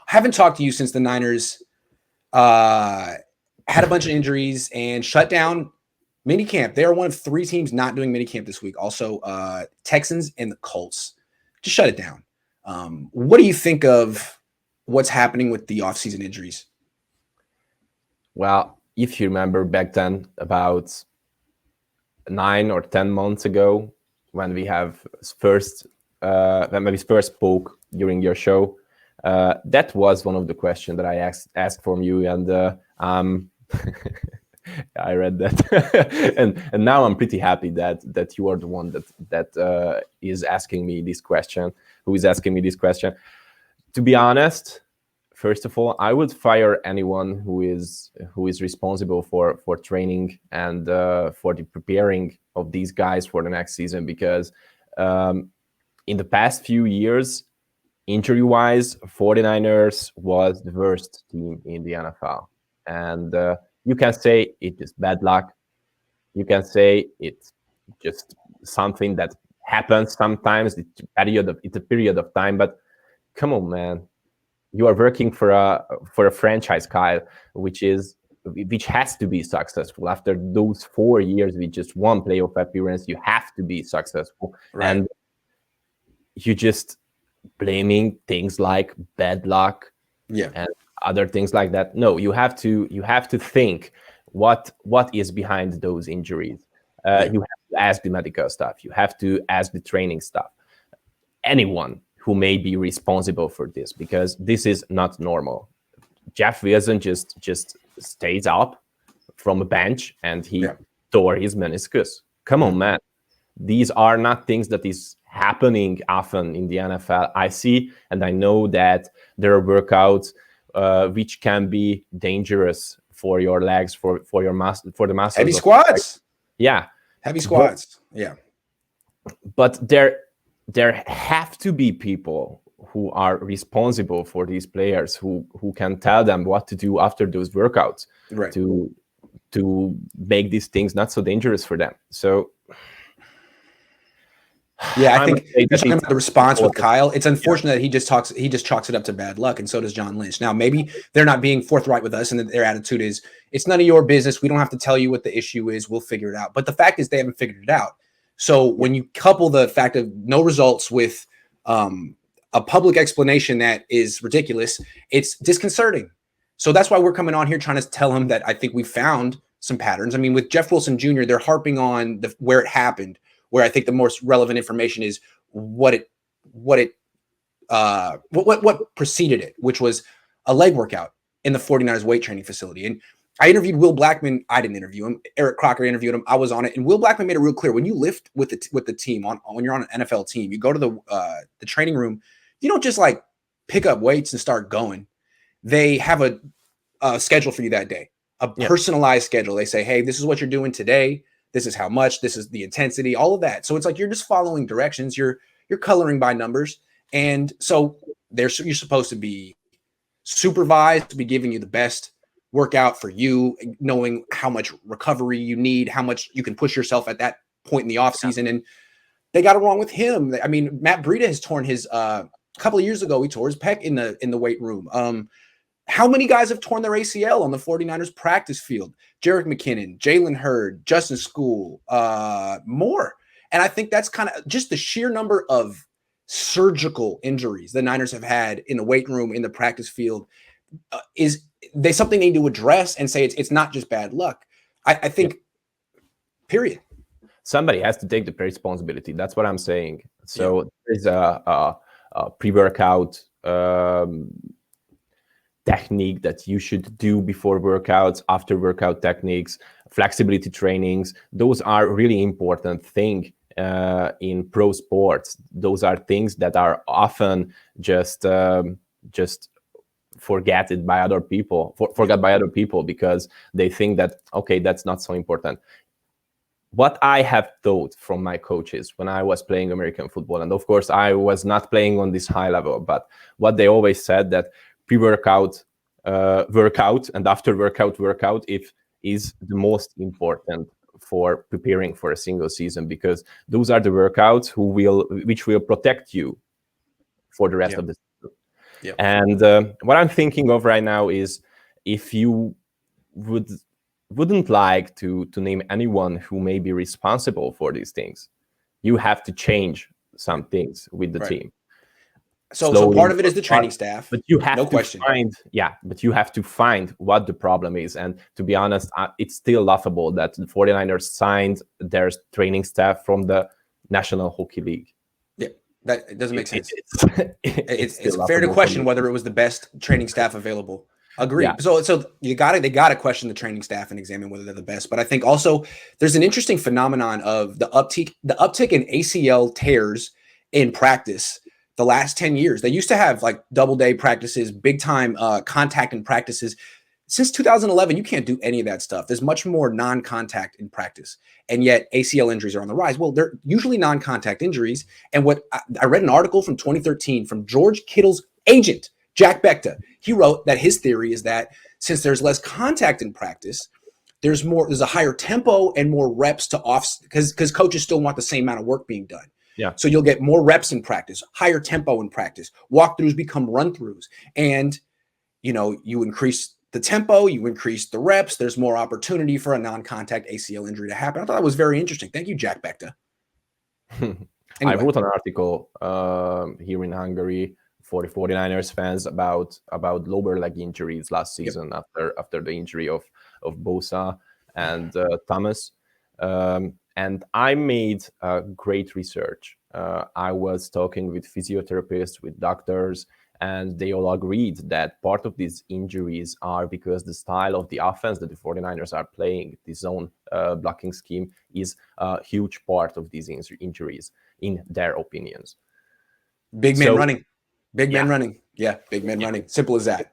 haven't talked to you since the Niners had a bunch of injuries and shut down minicamp. They are one of 3 teams not doing minicamp this week. Also, Texans and the Colts. Just shut it down. What do you think of what's happening with the offseason injuries? Well, if you remember back then, about 9 or 10 months ago, when we first spoke during your show, that was one of the questions that I asked from you, and I read that, and now I'm pretty happy that you are the one that is asking me this question. Who is asking me this question? To be honest, first of all, I would fire anyone who is responsible for training and for the preparing of these guys for the next season, because in the past few years, injury-wise, 49ers was the worst team in the NFL. And you can say it is bad luck. You can say it's just something that happens sometimes. It's a period of time. But come on, man. You are working for a franchise, Kyle, which has to be successful. After those 4 years with just one playoff appearance, you have to be successful. Right. And you just blaming things like bad luck, and other things like that. No, you have to think what is behind those injuries. You have to ask the medical staff. You have to ask the training staff. Anyone who may be responsible for this, because this is not normal. Jeff Wilson just stays up from a bench and he tore his meniscus. Come on, man. These are not things that is happening often in the NFL. I see and I know that there are workouts which can be dangerous for your legs, for the muscles. Heavy squats. Heavy squats. But there have to be people who are responsible for these players who can tell them what to do after those workouts, to make these things not so dangerous for them. So I think you're talking about the response with Kyle. It's unfortunate that he just chalks it up to bad luck, and so does John Lynch. Now, maybe they're not being forthright with us, and their attitude is, it's none of your business. We don't have to tell you what the issue is. We'll figure it out. But the fact is, they haven't figured it out. So when you couple the fact of no results with a public explanation that is ridiculous, it's disconcerting. So that's why we're coming on here trying to tell him that I think we found some patterns. I mean, with Jeff Wilson Jr., they're harping on where it happened, where I think the most relevant information is what preceded it, which was a leg workout in the 49ers weight training facility. And I interviewed Will Blackman. I didn't interview him. Eric Crocker interviewed him. I was on it. And Will Blackman made it real clear. When you lift with the team, when you're on an NFL team, you go to the training room, you don't just like pick up weights and start going. They have a schedule for you that day, a personalized schedule. They say, hey, this is what you're doing today. This is how much, this is the intensity, all of that. So it's like, you're just following directions. You're coloring by numbers. And so you're supposed to be supervised, to be giving you the best workout for you, knowing how much recovery you need, how much you can push yourself at that point in the offseason. And they got it wrong with him. I mean, Matt Breida has torn his a couple of years ago, he tore his pec in the weight room. How many guys have torn their ACL on the 49ers practice field? Jerick McKinnon, Jalen Hurd, Justin School, more. And I think that's kind of just the sheer number of surgical injuries the Niners have had in the weight room, in the practice field, is they something they need to address and say it's not just bad luck. I think, period. Somebody has to take the responsibility. That's what I'm saying. So there's a pre-workout technique that you should do before workouts, after workout techniques, flexibility trainings. Those are really important things in pro sports. Those are things that are often just forgot by other people because they think that, okay, that's not so important. What I have thought from my coaches when I was playing American football, and of course I was not playing on this high level, but what they always said, that pre-workout workout and after workout is the most important for preparing for a single season, because those are the workouts which will protect you for the rest of the season. Yeah. And what I'm thinking of right now is, if you wouldn't like to name anyone who may be responsible for these things, you have to change some things with the team. So part of it is the training staff, but you have no to question. but you have to find what the problem is. And to be honest, it's still laughable that the 49ers signed their training staff from the National Hockey League. Yeah, that doesn't make sense. It's fair to question whether it was the best training staff available. Agreed. Yeah. So they gotta question the training staff and examine whether they're the best. But I think also there's an interesting phenomenon of the uptick in ACL tears in practice the last 10 years. They used to have like double day practices, big time contact in practices. Since 2011, you can't do any of that stuff. There's much more non-contact in practice, and yet ACL injuries are on the rise. Well, they're usually non-contact injuries. And what I read an article from 2013 from George Kittle's agent, Jack Bekta. He wrote that his theory is that since there's less contact in practice, there's a higher tempo and more reps to because coaches still want the same amount of work being done. Yeah. So you'll get more reps in practice, higher tempo in practice. Walkthroughs become run-throughs, and you increase the tempo, you increase the reps. There's more opportunity for a non-contact ACL injury to happen. I thought that was very interesting. Thank you, Jack Bekta. Anyway. I wrote an article here in Hungary for the 49ers fans about lower leg injuries last season. Yep. after the injury of Bosa and Thomas. And I made great research. I was talking with physiotherapists, with doctors, and they all agreed that part of these injuries are because the style of the offense that the 49ers are playing, the zone blocking scheme, is a huge part of these injuries, in their opinions. Big man running. Big men running. Yeah, big men running. Simple as that.